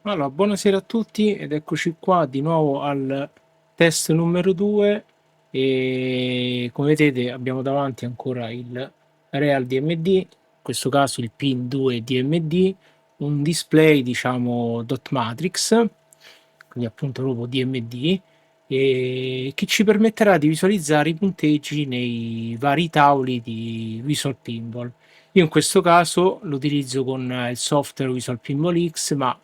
Allora, buonasera a tutti ed eccoci qua di nuovo al test numero 2 e come vedete abbiamo davanti ancora il Real DMD, in questo caso il pin 2 DMD, un display diciamo dot matrix, quindi appunto proprio DMD, e che ci permetterà di visualizzare i punteggi nei vari tavoli di Visual Pinball. Io in questo caso lo utilizzo con il software Visual Pinball X, ma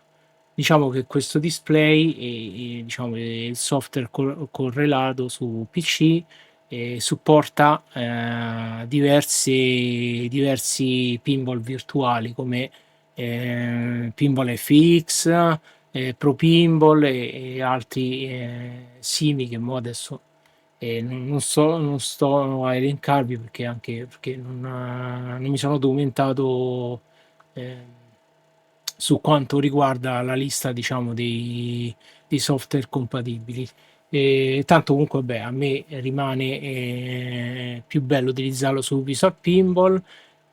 diciamo che questo display e diciamo, il software correlato su PC supporta diversi pinball virtuali come Pinball FX, Pro Pinball e altri simi che mo adesso non sto a elencarvi perché anche perché non mi sono documentato eh, su quanto riguarda la lista, diciamo, dei software compatibili. E tanto comunque, beh, a me rimane più bello utilizzarlo su Visual Pinball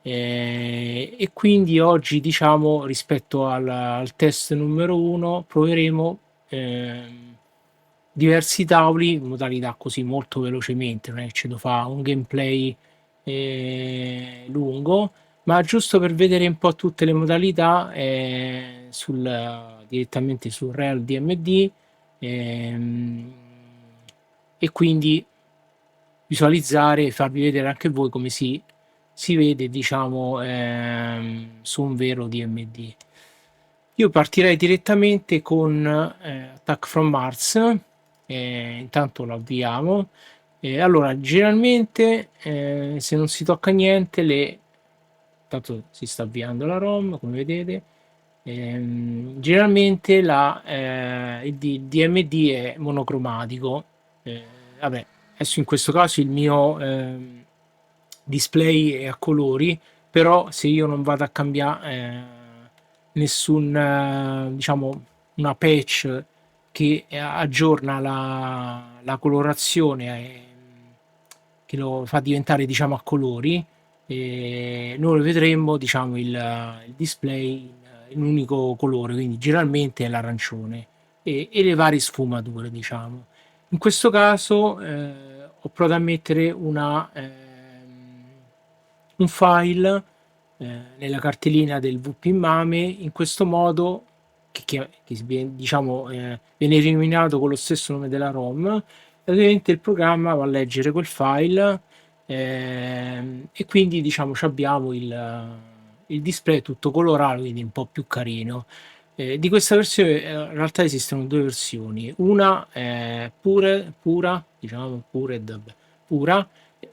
e quindi oggi, diciamo, rispetto al test numero 1, proveremo diversi tavoli in modalità così molto velocemente, non è che ce lo fa un gameplay lungo, ma giusto per vedere un po' tutte le modalità direttamente sul Real DMD ehm, e quindi visualizzare e farvi vedere anche voi come si vede diciamo su un vero DMD. Io partirei direttamente con Attack from Mars, intanto lo avviamo. Allora, generalmente se non si tocca niente, tanto si sta avviando la ROM, come vedete. Generalmente il DMD è monocromatico. Eh, Vabbè, adesso in questo caso il mio display è a colori, però se io non vado a cambiare nessun, diciamo, una patch che aggiorna la colorazione, che lo fa diventare diciamo a colori, noi vedremo diciamo il display in un unico colore, quindi generalmente è l'arancione e le varie sfumature diciamo. In questo caso ho provato a mettere un file nella cartellina del VP Mame in questo modo diciamo, viene eliminato con lo stesso nome della ROM e ovviamente il programma va a leggere quel file e quindi diciamo abbiamo il display tutto colorato, quindi un po' più carino. Di questa versione in realtà esistono due versioni, una pura, diciamo pura,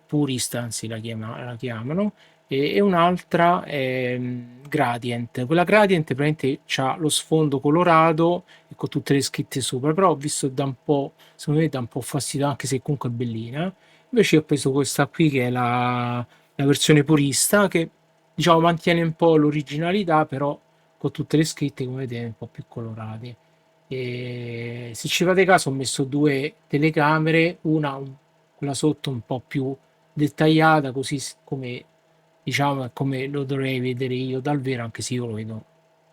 purista anzi la chiamano, e un'altra gradient. Quella gradient praticamente ha lo sfondo colorato e con tutte le scritte sopra, però ho visto da un po', secondo me dà un po' fastidio anche se comunque è bellina. Invece ho preso questa qui che è la versione purista che diciamo mantiene un po' l'originalità, però con tutte le scritte come vedete un po' più colorate. E se ci fate caso ho messo due telecamere, quella sotto un po' più dettagliata, così come diciamo è come lo dovrei vedere io dal vero, anche se io lo vedo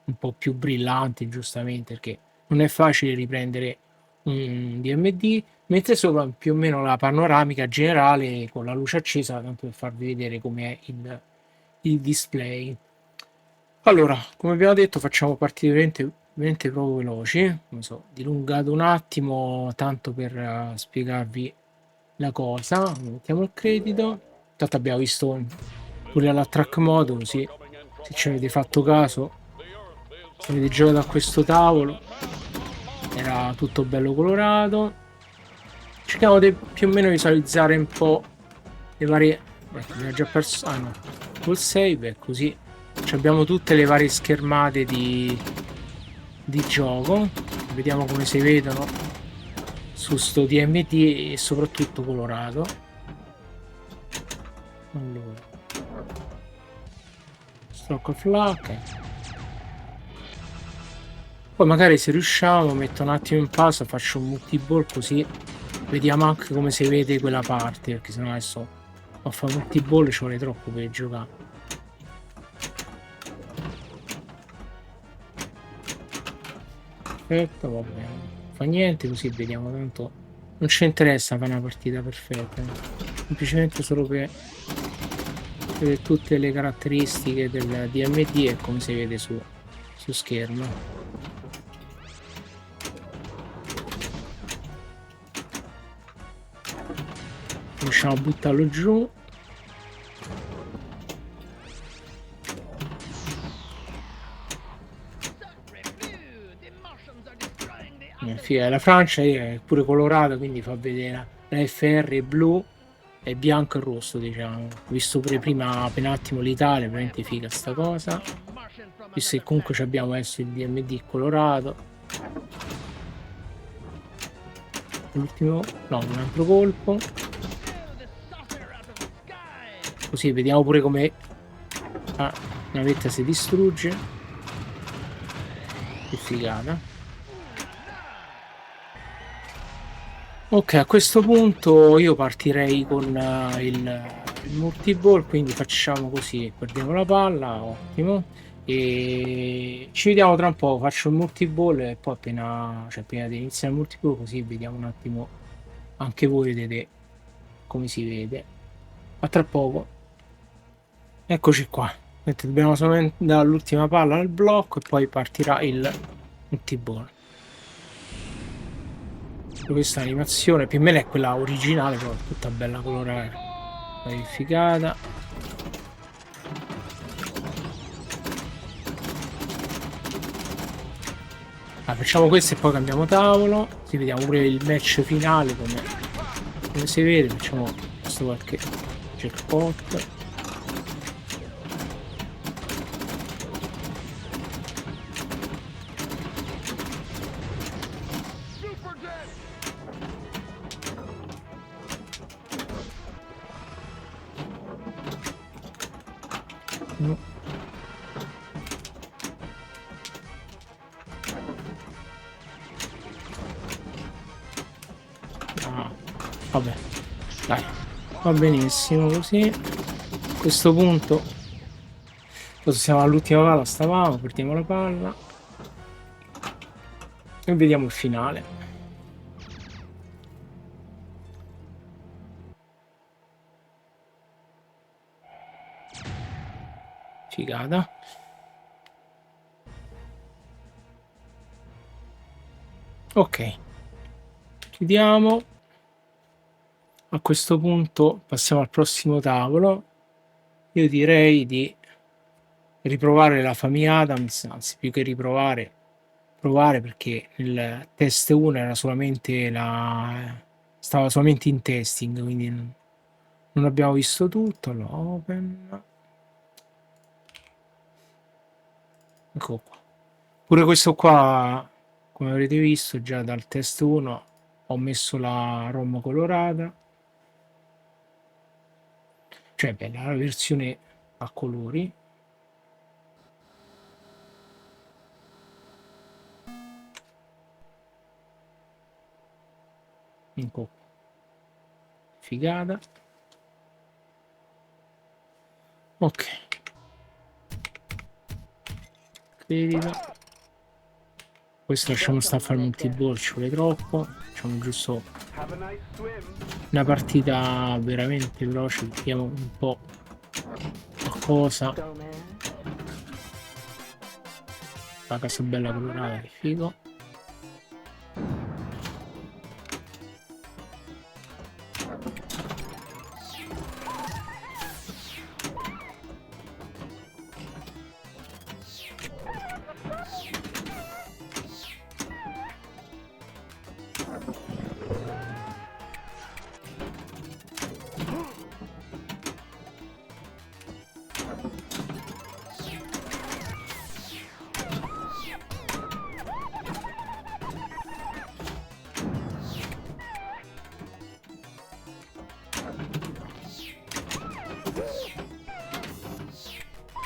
un po' più brillante, giustamente, perché non è facile riprendere un DMD, mentre sopra più o meno la panoramica generale con la luce accesa, tanto per farvi vedere com'è il display. Allora, come abbiamo detto, facciamo partire veramente proprio veloci. Non so, dilungato un attimo, tanto per spiegarvi la cosa. Mettiamo il credito. Tanto abbiamo visto pure la track mode, così se ci avete fatto caso, se avete giocato a questo tavolo, era tutto bello colorato. Cerchiamo di più o meno visualizzare un po' le varie. Ecco, mi ha già perso. Ah no, col save è così. Abbiamo tutte le varie schermate di gioco. Vediamo come si vedono su sto DMD e soprattutto colorato. Allora, stroke of luck. Poi magari se riusciamo metto un attimo in pausa, faccio un multiball così vediamo anche come si vede quella parte, perché sennò adesso a fare multiball ci vuole troppo per giocare. perfetto, va bene. Fa niente, così vediamo, tanto non ci interessa fare una partita perfetta, semplicemente solo per vedere tutte le caratteristiche del DMD e come si vede su schermo. Riusciamo a buttarlo giù. Figa, la Francia è pure colorata, quindi fa vedere la FR è blu e bianco e rosso, diciamo. Ho visto pure prima per un attimo l'Italia, veramente figa sta cosa. Visto che comunque abbiamo adesso il DMD colorato. L'ultimo, no, un altro colpo. Così vediamo pure come la navetta si distrugge. Che figata. Ok, a questo punto io partirei con il multiball, quindi facciamo così, perdiamo la palla, ottimo, e ci vediamo tra un po', faccio il multiball e poi appena di iniziare il multiball, così vediamo un attimo, anche voi vedete come si vede. A tra poco. Eccoci qua, dobbiamo solamente dare l'ultima palla al blocco e poi partirà il multiball. Questa animazione più o meno è quella originale, però tutta bella colorata, verificata. Facciamo questo e poi cambiamo tavolo, si vediamo pure il match finale come si vede. Facciamo questo qualche jackpot. Vabbè, dai, va benissimo così. A questo punto siamo all'ultima palla, stavamo, perdiamo la palla e vediamo il finale. Figata. Ok, chiudiamo. A questo punto passiamo al prossimo tavolo. Io direi di riprovare la famiglia Adams, anzi più che provare, perché nel test 1 era solamente stava solamente in testing, quindi non abbiamo visto tutto. Allora, open, ecco qua. Pure questo qua, come avrete visto già dal test 1, ho messo la ROM colorata, cioè bella la versione a colori. Ecco, figata. Ok, credito. Questo lasciamo stare a fare multiball, ci vuole troppo. Facciamo giusto una partita veramente veloce, vediamo un po' qualcosa. La casa bella colorata, che figo.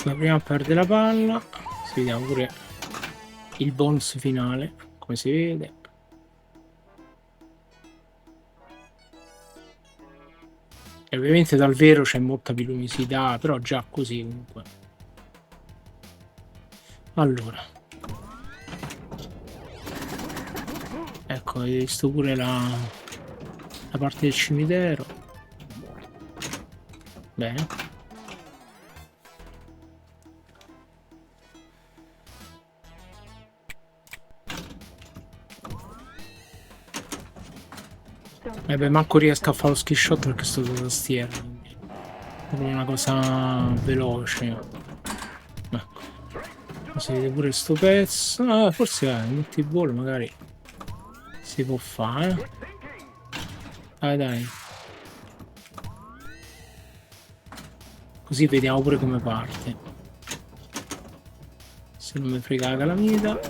La prima perde la palla, si vediamo pure il bonus finale, come si vede. E ovviamente dal vero c'è molta più luminosità, però già così comunque. Allora, Ecco, hai visto pure la parte del cimitero. Bene. E beh, manco riesco a fare lo ski shot perché sto sulla tastiera. Quindi è una cosa veloce. Ecco. Si vede pure sto pezzo. Ah, forse multiball magari si può fare. Dai, dai. Così vediamo pure come parte. Se non mi frega la calamita.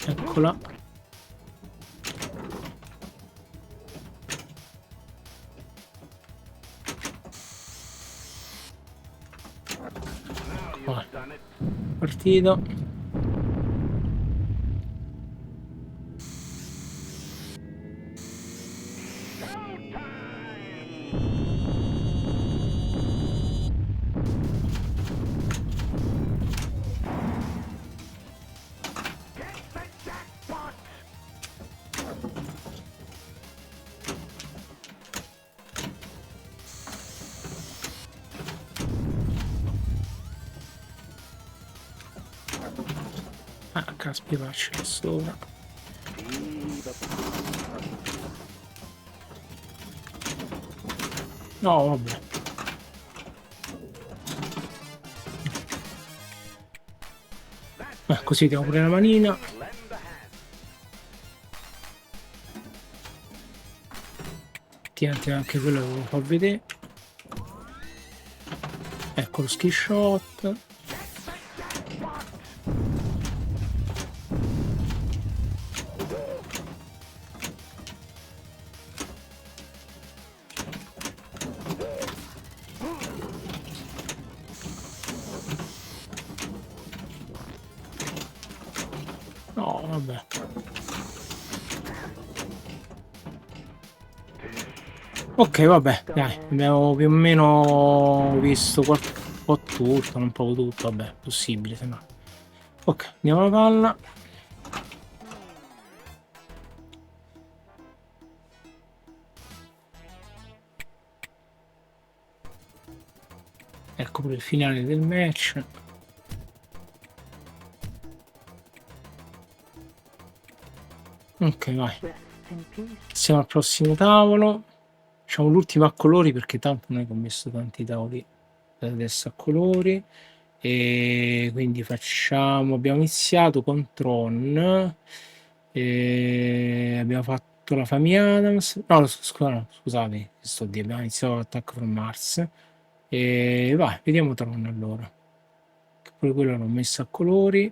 Eccola. Vai. Partito. Ah, caspita, c'è sopra. No, vabbè. Così diamo pure la manina. Tienti anche quello che volevo far vedere. Ecco lo ski shot. No, vabbè. Ok, vabbè, dai, abbiamo più o meno visto un po' tutto, non proprio tutto, vabbè, possibile, se no. Ok, andiamo alla palla. Ecco pure il finale del match. Ok, vai. Siamo al prossimo tavolo. Facciamo l'ultimo a colori perché tanto non è che ho messo tanti tavoli adesso a colori. E quindi facciamo, abbiamo iniziato con Tron, abbiamo fatto la famiglia Adams, no, scusate, che sto di, abbiamo iniziato Attack from Mars e vai, vediamo Tron allora, che pure quello l'ho messo a colori.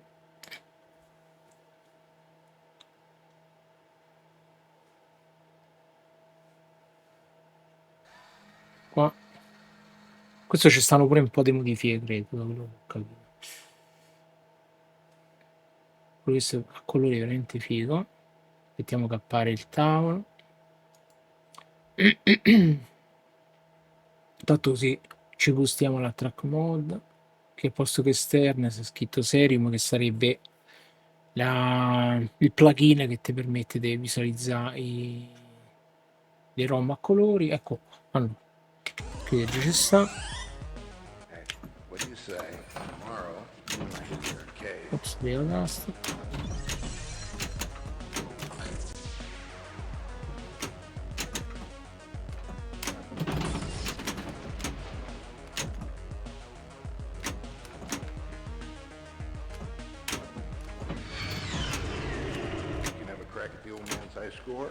Qua questo ci stanno pure un po' di modifiche, credo, da quello che ho capito. Questo a colori veramente figo. Aspettiamo che appare il tavolo. Tanto così ci gustiamo la track mode, che posto che esterne c'è scritto Serium, che sarebbe il plugin che ti permette di visualizzare i ROM a colori. Ecco qua. Allora, qui già ci sta. Ops, via la tasta. Score.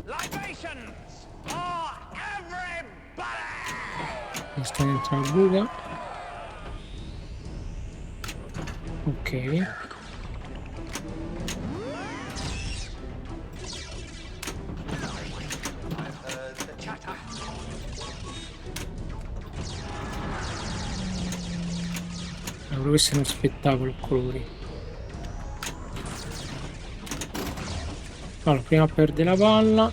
Libations for everybody! Sta dentro la buca. Ok. Però questo è uno spettacolo a colori. Allora, prima perde la palla.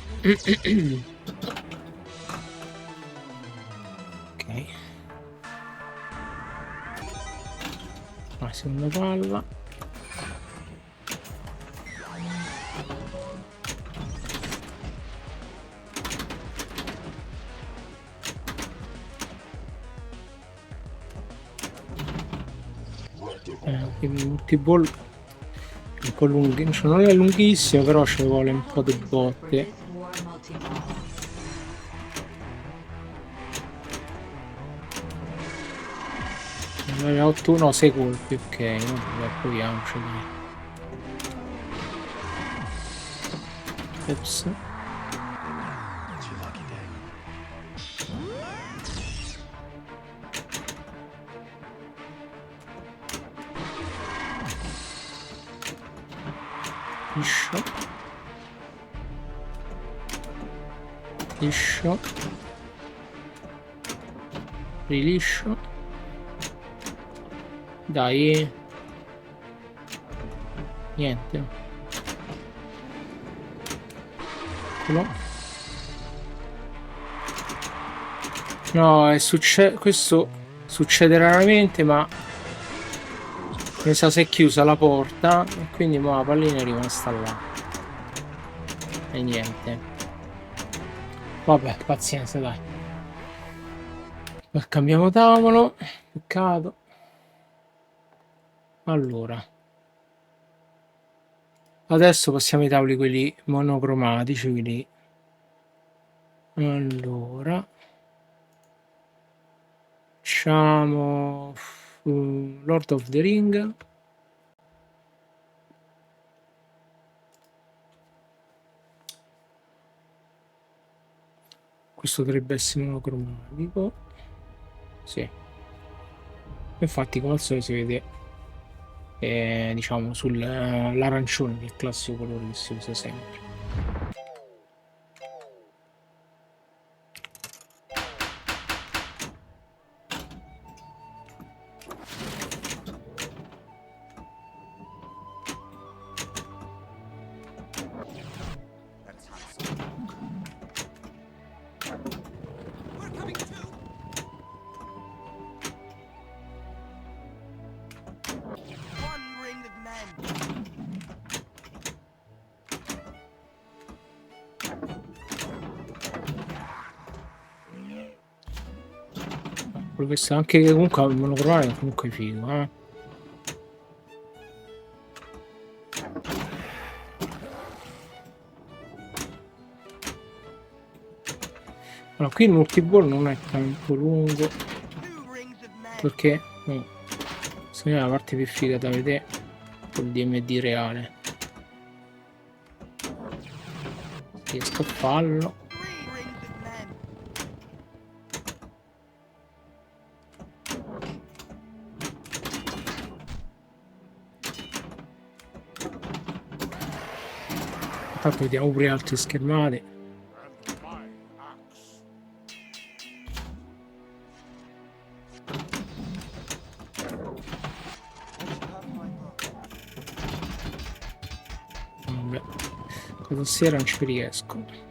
Ok. La seconda palla. Quindi multiball un po' lunghi, cioè non è lunghissimo, però ci vuole un po' di botte. Aveva 8, no, 6 colpi, ok, vabbè, proviamoci dai. Ops. Liscio. Liscio. Riliscio. Dai. Niente. Eccolo. No, questo succede raramente, ma mi sa si è chiusa la porta e quindi mo la pallina è rimasta là. E niente. Vabbè, pazienza, dai. Cambiamo tavolo. Peccato. Allora. Adesso passiamo ai tavoli quelli monocromatici, quindi allora facciamo Lord of the Ring. Questo dovrebbe essere monocromatico. Sì. Infatti come al solito si vede diciamo sull'arancione, che è il classico colore che si usa sempre. Questo anche comunque il monocromatico è comunque figo, eh. Allora, qui il multiball non è tanto lungo perché secondo me la parte più figa da vedere è il DMD reale. Riesco a farlo. Intanto vediamo pure altre schermate. Vabbè, questa sera non ci riesco.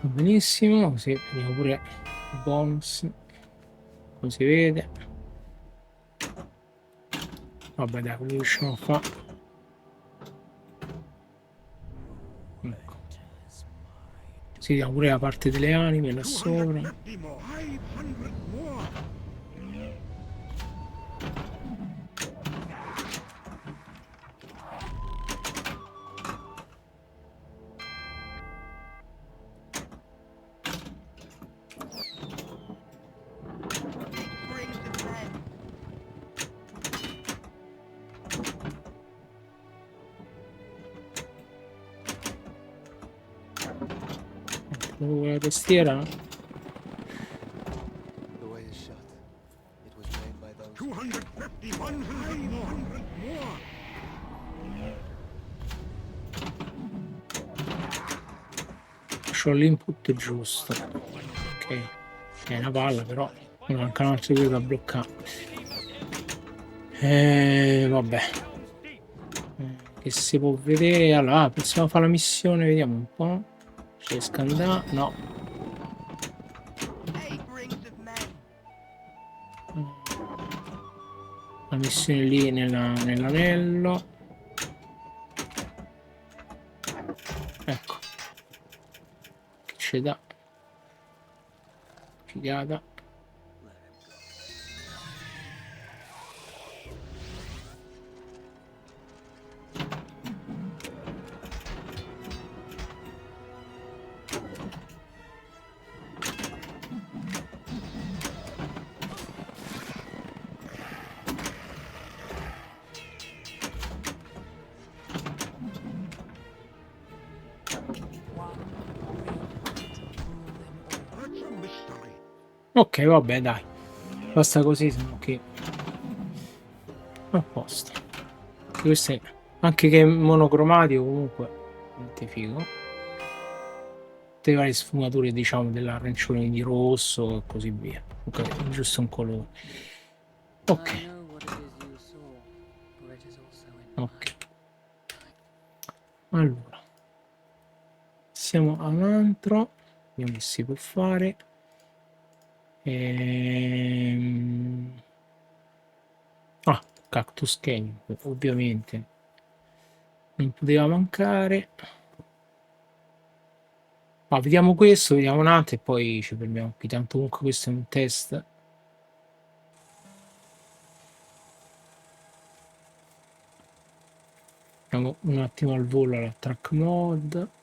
Benissimo, così vediamo pure il bonus, come si vede. Vabbè dai, come riusciamo a fare? Ecco. Si vediamo pure la parte delle anime là sopra. La tastiera. c'ho l'input giusto. Ok, è una palla, però mi mancano altri due da bloccare. Vabbè. Che si può vedere. Allora, possiamo fare la missione, vediamo un po'. Ci riesco ad andare? No. La missione lì nell'anello. Ecco. Che ci dà? Figata. Ok, vabbè, dai. Basta così, siamo qui. A posto. Questo è anche che è monocromatico, comunque. Niente figo. Tutte le varie sfumature, diciamo, dell'arancione di rosso e così via. Ok, giusto un colore. Ok. Ok. Allora. Siamo a un altro. Vediamo che si può fare. Ah, Cactus Canyon, ovviamente. Non poteva mancare. Ma vediamo questo, vediamo un altro e poi ci fermiamo qui. Tanto comunque questo è un test. Andiamo un attimo al volo alla track mode.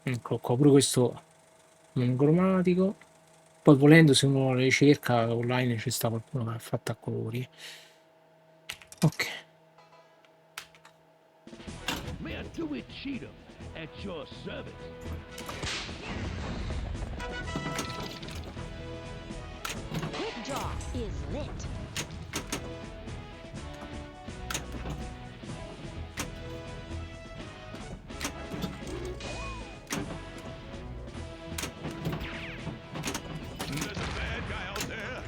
Ecco qua, pure questo monocromatico. Poi volendo, se uno ricerca online ci sta qualcuno che ha fatto a colori. Ok. Quickdraw is lit. There's a bad guy out there.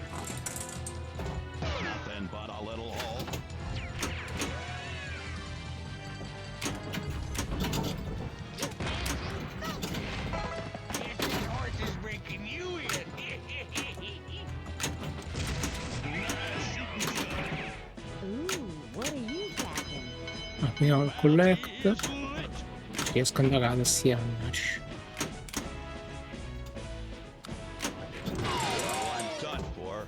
Nothing but a little hole. This horse is breaking you in. Ooh, what are you packing? Andiamo al collect. Riesco ad andare a sia. I'm done for.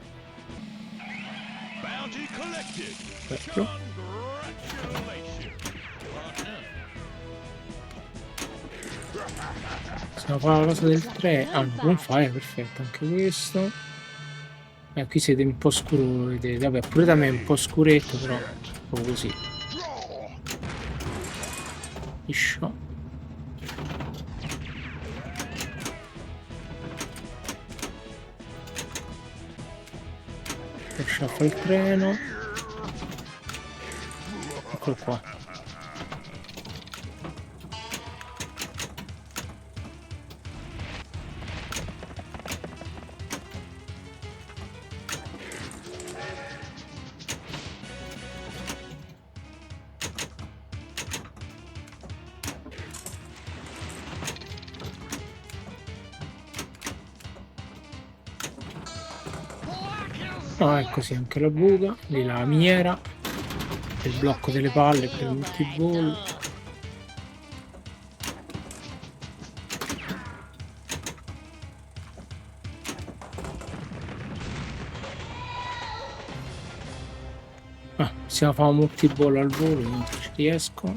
Bounty collected. Ecco. Congratulations. Possiamo fare la cosa del 3. Ah, no, bonfire, perfetto, anche questo. Qui siete un po' scuro, vedete. Vabbè, pure da me è un po' scuretto, però proprio così. Liscio. Lascia fare il treno. Eccolo qua. Ah, è così anche la buca, lì la miniera, il blocco delle palle per il multiball. Ah, possiamo fare un multiball al volo, non ci riesco.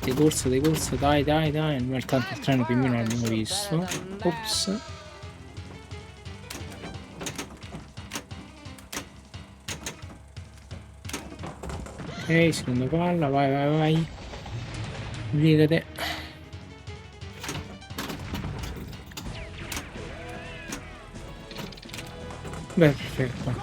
Di corsa, dai, nel tanto il treno più o meno l'abbiamo visto. Ops. Ok, seconda palla, vai. Sbrigate. Beh, perfetto.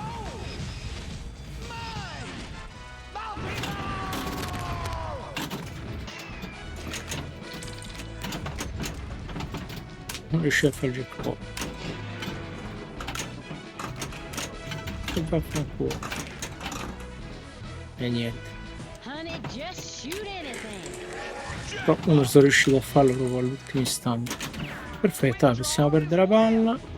riesce a fare il jackpot. E vaffanculo. E niente. Honey, just shoot anything. Però non sono riuscito a farlo proprio all'ultimo istante. Perfetto, allora possiamo perdere la palla.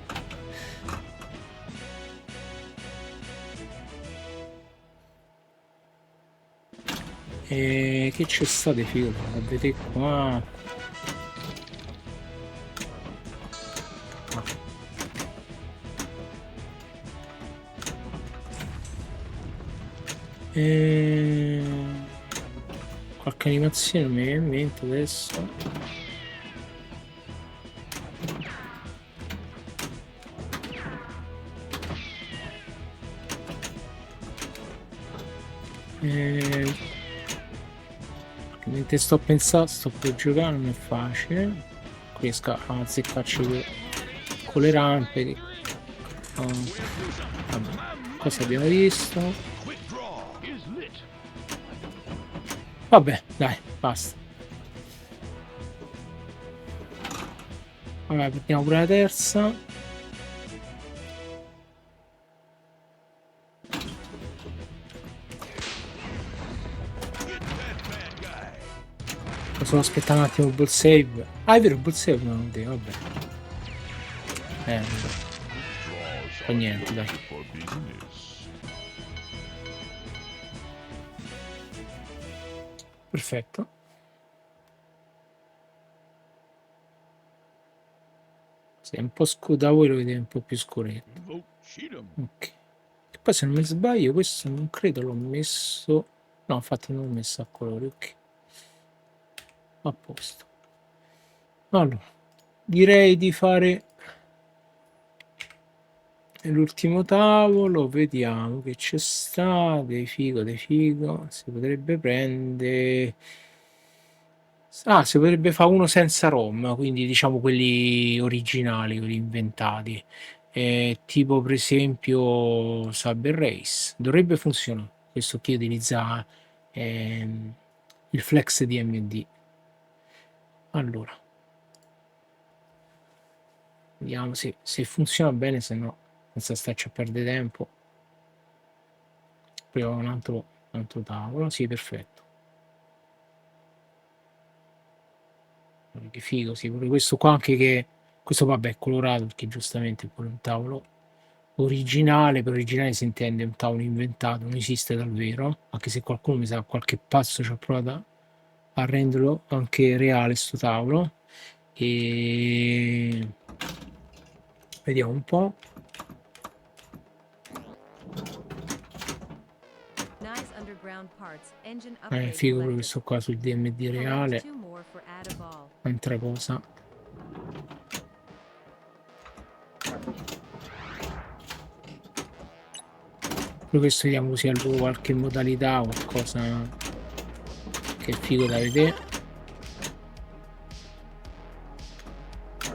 E che c'è stato di figo? Vedete qua. Qualche animazione mi viene in mente adesso. Mentre sto pensando, sto per giocare, non è facile. Riesco a azzeccarci con le rampe. Vabbè, cosa abbiamo visto? Quick draw is lit. Vabbè, dai, basta. Vabbè, prendiamo pure la terza. Solo aspettare un attimo il ball save. Ah, è vero, il ball save non lo devo, vabbè. Vabbè. Fa niente, dai. For business. Perfetto. Se è un po' scuro da voi lo vedete un po' più scuretto. Vote Cheatham. Ok. E poi se non mi sbaglio questo non credo l'ho messo. No, infatti non l'ho messo a colori, ok. A posto. Allora, direi di fare l'ultimo tavolo, vediamo che c'è sta, dei figo, si potrebbe prendere... Ah, si potrebbe fare uno senza ROM, quindi diciamo quelli originali, quelli inventati. Tipo per esempio Cyber Race, dovrebbe funzionare, questo qui utilizza il flex di AMD. Allora, vediamo se funziona bene, se no senza starci a perdere tempo. Proviamo un altro tavolo, sì, perfetto. Che figo, sì, pure questo qua anche che... Questo vabbè è colorato perché giustamente è pure un tavolo originale, per originale si intende un tavolo inventato, non esiste dal vero, anche se qualcuno mi sa qualche passo ci ha provato a renderlo anche reale sto tavolo. E vediamo un po'. Nice underground parts, engine Figo pure upgrade questo qua sul DMD reale, Collect 2 more for add a ball. un'altra cosa. Pure questo vediamo così al volo qualche modalità, qualcosa che è figo da vedere.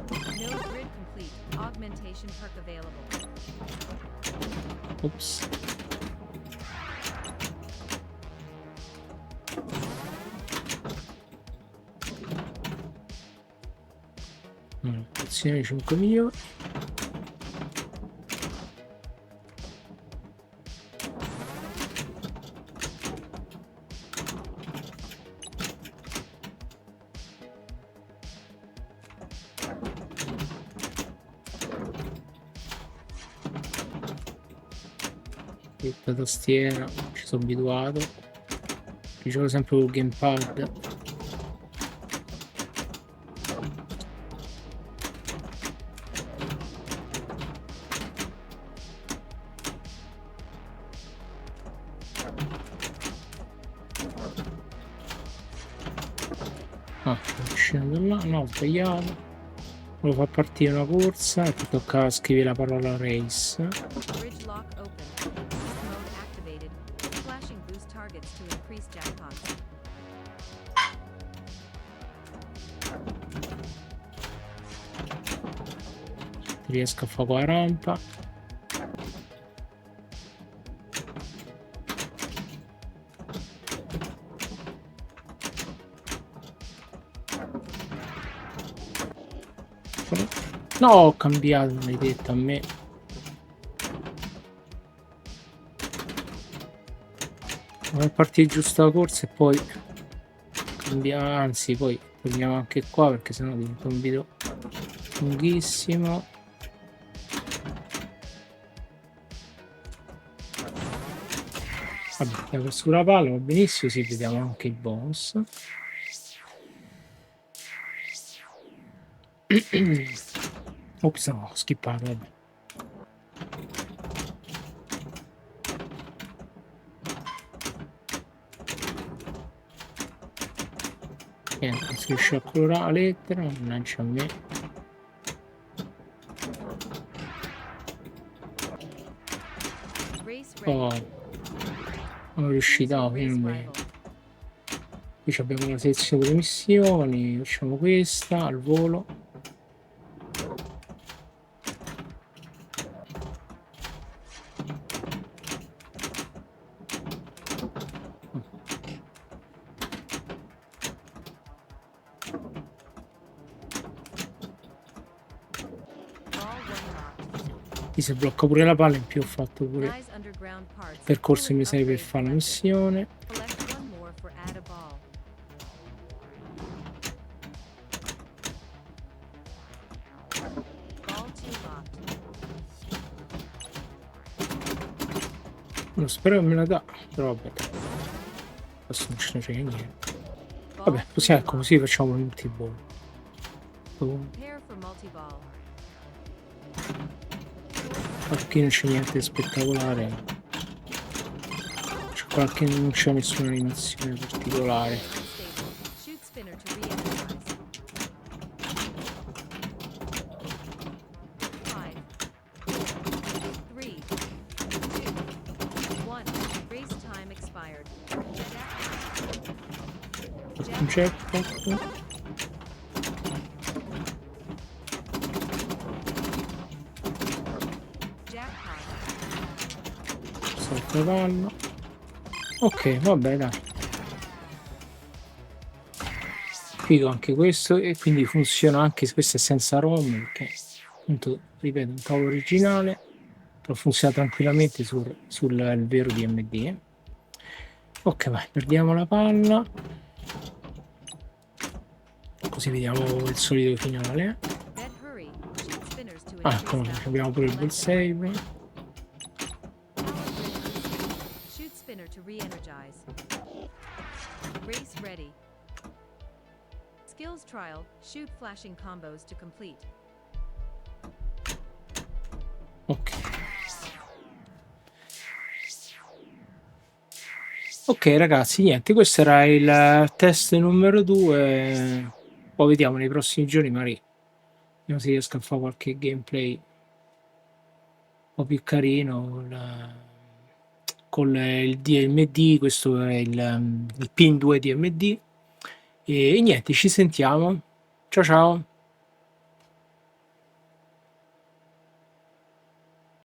Node grid complete. Augmentation perk available. Ops. Azione 5 milioni. La tastiera, ci sono abituato. Gioco sempre col gamepad. Uscendo da là, no, ho sbagliato. Volevo far partire una corsa e ti tocca scrivere la parola race. Bridge lock open. Boost mode activated. Flashing boost targets to increase jackpots. Riesco a fare con la rampa. No, ho cambiato, l'hai detto a me. Vorrei partire giusto la corsa e poi cambiamo, anzi poi torniamo anche qua perché sennò diventa un video lunghissimo. Vabbè, andiamo sulla palla, va benissimo, sì, vediamo anche il bonus. Ops, no, ho skippato, vabbè. Niente, si riesce a colorare la lettera, mannaggia a me. Race ready. Oh, sono riuscito, Choose no, your race finalmente. rival. Qui abbiamo la selezione delle missioni, facciamo questa al volo. Ball one locked. Qui si blocca pure la palla, in più ho fatto pure il Nice underground parts. percorso che mi Fully serve per upgrade fare la collected. missione. Collect one more for add a ball. Ball two locked. Non spero che me la dà, però vabbè. Adesso non ce ne frega niente. Ball Vabbè, three così ecco, locked. così facciamo il multiball. Prepare for multi-ball. Qui non c'è niente di spettacolare. C'è qualche, non c'è nessuna animazione particolare. Stable. Shoot spinner to re-energize. 5, 3, 2, 1. Race time expired. Un jackpot. Jackpot. Saltavallo. Ok, vabbè, dai. Figo anche questo, e quindi funziona anche se questo è senza ROM, perché appunto, ripeto, un tavolo originale, però funziona tranquillamente sul il vero DMD. Ok, vai, perdiamo la palla, così vediamo il solito finale. Bet hurry. Shoot spinners to Ah, increase ecco, value. abbiamo pure il ball Select save. Power grid boost. Shoot spinner to re-energize. Race ready. Skills trial. Shoot flashing combos to complete. Ok. Ok ragazzi, niente, questo era il test numero 2. Poi vediamo nei prossimi giorni, magari vediamo se riesco a fare qualche gameplay un po' più carino con il DMD. Questo è il PIN 2 DMD. E niente, ci sentiamo. Ciao ciao.